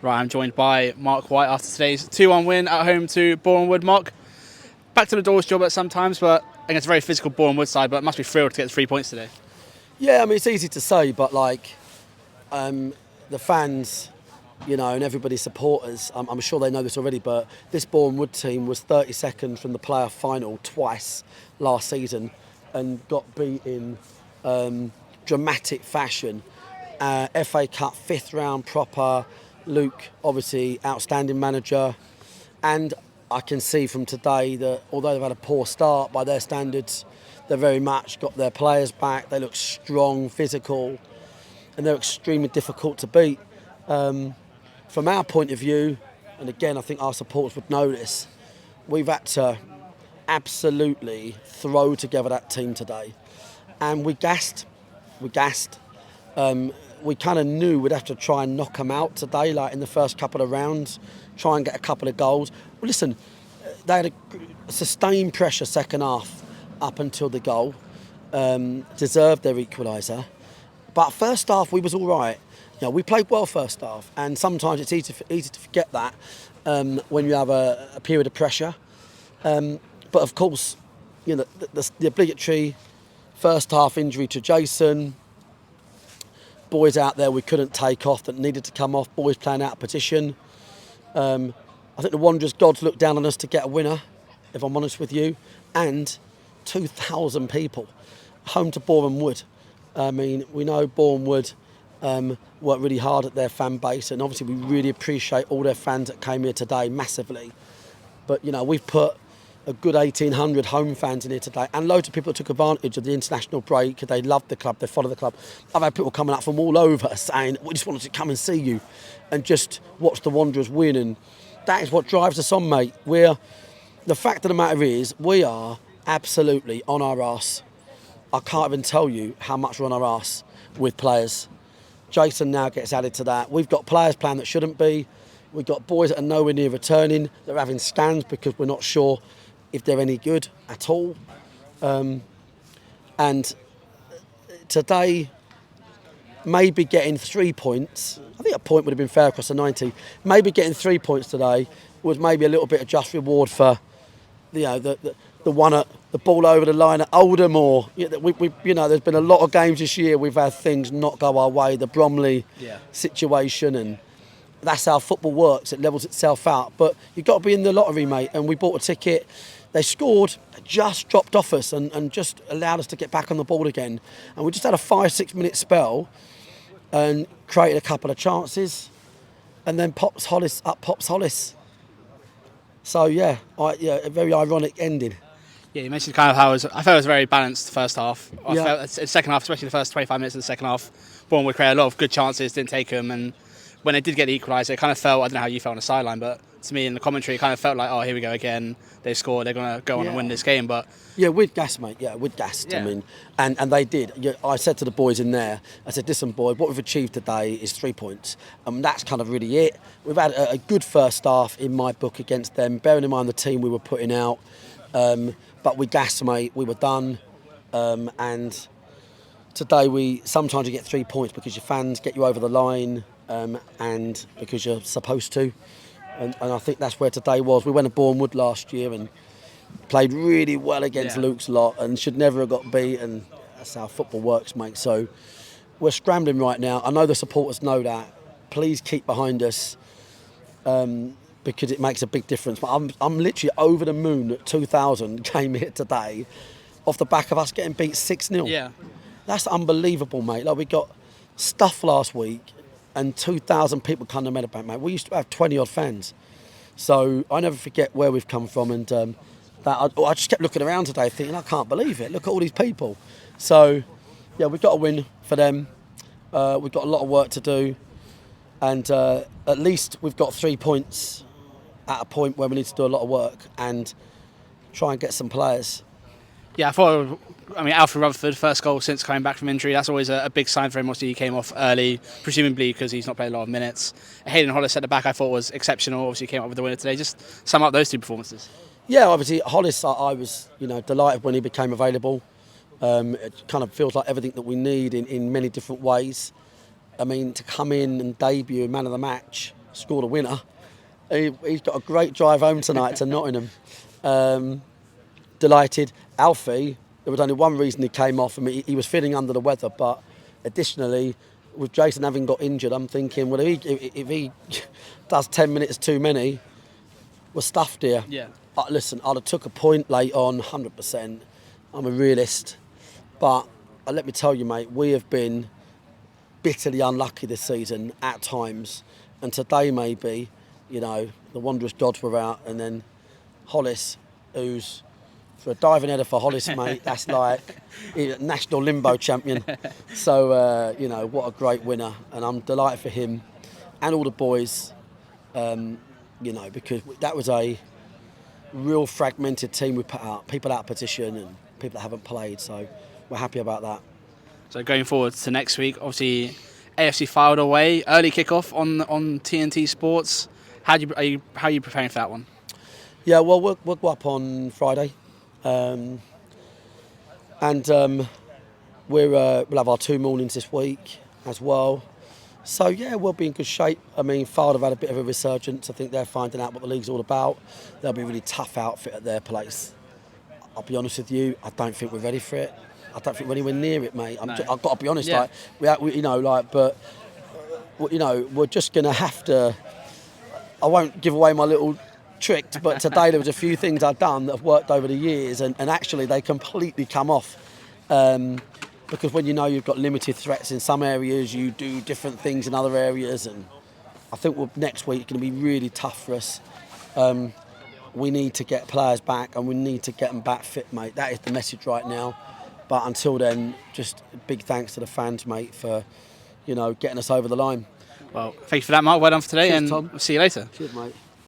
Right, I'm joined by Mark White after today's 2-1 win at home to Boreham Wood. Mark, back to the doors job at sometimes, but against a very physical Boreham Wood side, but must be thrilled to get the 3 points today. Yeah, I mean, it's easy to say, but the fans, and everybody's supporters, I'm sure they know this already, but this Boreham Wood team was 32nd from the playoff final twice last season and got beat in dramatic fashion. FA Cup 5th round proper. Luke, obviously, outstanding manager. And I can see from today that although they've had a poor start by their standards, they very much got their players back. They look strong, physical, and they're extremely difficult to beat. From our point of view, and again, I think our supporters would know this, we've had to absolutely throw together that team today. And we gassed. We kind of knew we'd have to try and knock them out today, like in the first couple of rounds, try and get a couple of goals. Well, listen, they had a sustained pressure second half up until the goal, deserved their equaliser. But first half, we was all right. We played well first half, and sometimes it's easy to forget that when you have a period of pressure. But of course, the obligatory first half injury to Jason, boys out there we couldn't take off that needed to come off, boys playing out of position. I think the Wanderers gods looked down on us to get a winner, if I'm honest with you, and 2,000 people, home to Boreham Wood. I mean, we know Boreham Wood worked really hard at their fan base, and obviously we really appreciate all their fans that came here today massively. But, we've put a good 1,800 home fans in here today, and loads of people that took advantage of the international break. They loved the club, they followed the club. I've had people coming up from all over saying, we just wanted to come and see you and just watch the Wanderers win, and that is what drives us on, mate. The fact of the matter is, we are absolutely on our arse. I can't even tell you how much we're on our arse with players. Jason now gets added to that. We've got players playing that shouldn't be. We've got boys that are nowhere near returning. They're having scans because we're not sure if they're any good at all. And today, maybe getting 3 points, I think a point would have been fair across the 90. Maybe getting 3 points today was maybe a little bit of just reward for the one at the ball over the line at Oldham, or there's been a lot of games this year we've had things not go our way. The Bromley situation, and that's how football works. It levels itself out. But you've got to be in the lottery, mate. And we bought a ticket. They scored, just dropped off us and just allowed us to get back on the ball again. And we just had a 5-6 minute spell and created a couple of chances. And then pops Hollis. So, a very ironic ending. Yeah, you mentioned kind of how I felt it was very balanced the first half. I felt in the second half, especially the first 25 minutes of the second half, Bournemouth would create a lot of good chances, didn't take them, and when they did get the equaliser, it kind of felt, I don't know how you felt on the sideline, but to me in the commentary, it kind of felt like, oh, here we go again. They've scored, they're going to go on and win this game. But yeah, we'd gassed, mate. Yeah, we'd gassed. Yeah. I mean, and they did. Yeah, I said to the boys in there, I said, listen, boys, what we've achieved today is 3 points. And that's kind of really it. We've had a good first half in my book against them, bearing in mind the team we were putting out. But we gassed, mate. We were done. And today sometimes you get 3 points because your fans get you over the line. And because you're supposed to, and I think that's where today was. We went to Boreham Wood last year and played really well against Luke's lot and should never have got beat, and that's how football works, mate. So we're scrambling right now. I know the supporters know that. Please keep behind us because it makes a big difference. But I'm literally over the moon that 2,000 came here today off the back of us getting beat 6-0. Yeah, that's unbelievable, mate. Like, we got stuff last week and 2,000 people come to Meadowbank, mate. We used to have 20-odd fans. So I never forget where we've come from. And I just kept looking around today thinking, I can't believe it. Look at all these people. So, yeah, we've got a win for them. We've got a lot of work to do. And at least we've got 3 points at a point where we need to do a lot of work and try and get some players. Yeah, Alfred Rutherford, first goal since coming back from injury. That's always a big sign for him. Obviously, he came off early, presumably because he's not played a lot of minutes. Hayden Hollis at the back, I thought was exceptional. Obviously, he came up with the winner today. Just sum up those two performances. Yeah, obviously, Hollis, I was delighted when he became available. It kind of feels like everything that we need in many different ways. I mean, to come in and debut man of the match scored a winner. He's got a great drive home tonight to Nottingham. Delighted. Alfie, there was only one reason he came off. I mean, he was feeling under the weather, but additionally, with Jason having got injured, I'm thinking, well, if he does 10 minutes too many, we're stuffed here. Yeah. Listen, I'd have took a point late on, 100%. I'm a realist. But let me tell you, mate, we have been bitterly unlucky this season at times. And today, maybe, the Wanderers gods were out, and then Hollis, who's, for a diving header for Hollis, mate, that's like national limbo champion. So, what a great winner. And I'm delighted for him and all the boys, because that was a real fragmented team we put out. People out of position and people that haven't played. So we're happy about that. So going forward to next week, obviously AFC Fylde away, early kickoff on TNT Sports. How are you preparing for that one? Yeah, well, we'll go up on Friday. We'll have our 2 mornings this week as well. So, yeah, we'll be in good shape. I mean, Fylde have had a bit of a resurgence. I think they're finding out what the league's all about. They'll be a really tough outfit at their place. I'll be honest with you, I don't think we're ready for it. I don't think we're anywhere near it, mate. I've got to be honest. Yeah. We're just going to have to... I won't give away my little trick, but today there was a few things I've done that have worked over the years, and actually they completely come off. Because when you've got limited threats in some areas, you do different things in other areas, and I think next week going to be really tough for us. We need to get players back, and we need to get them back fit, mate. That is the message right now. But until then, just big thanks to the fans, mate, for getting us over the line. Well, thank you for that, Mark. Well done for today. Cheers, and Tom. We'll see you later. Cheers, mate.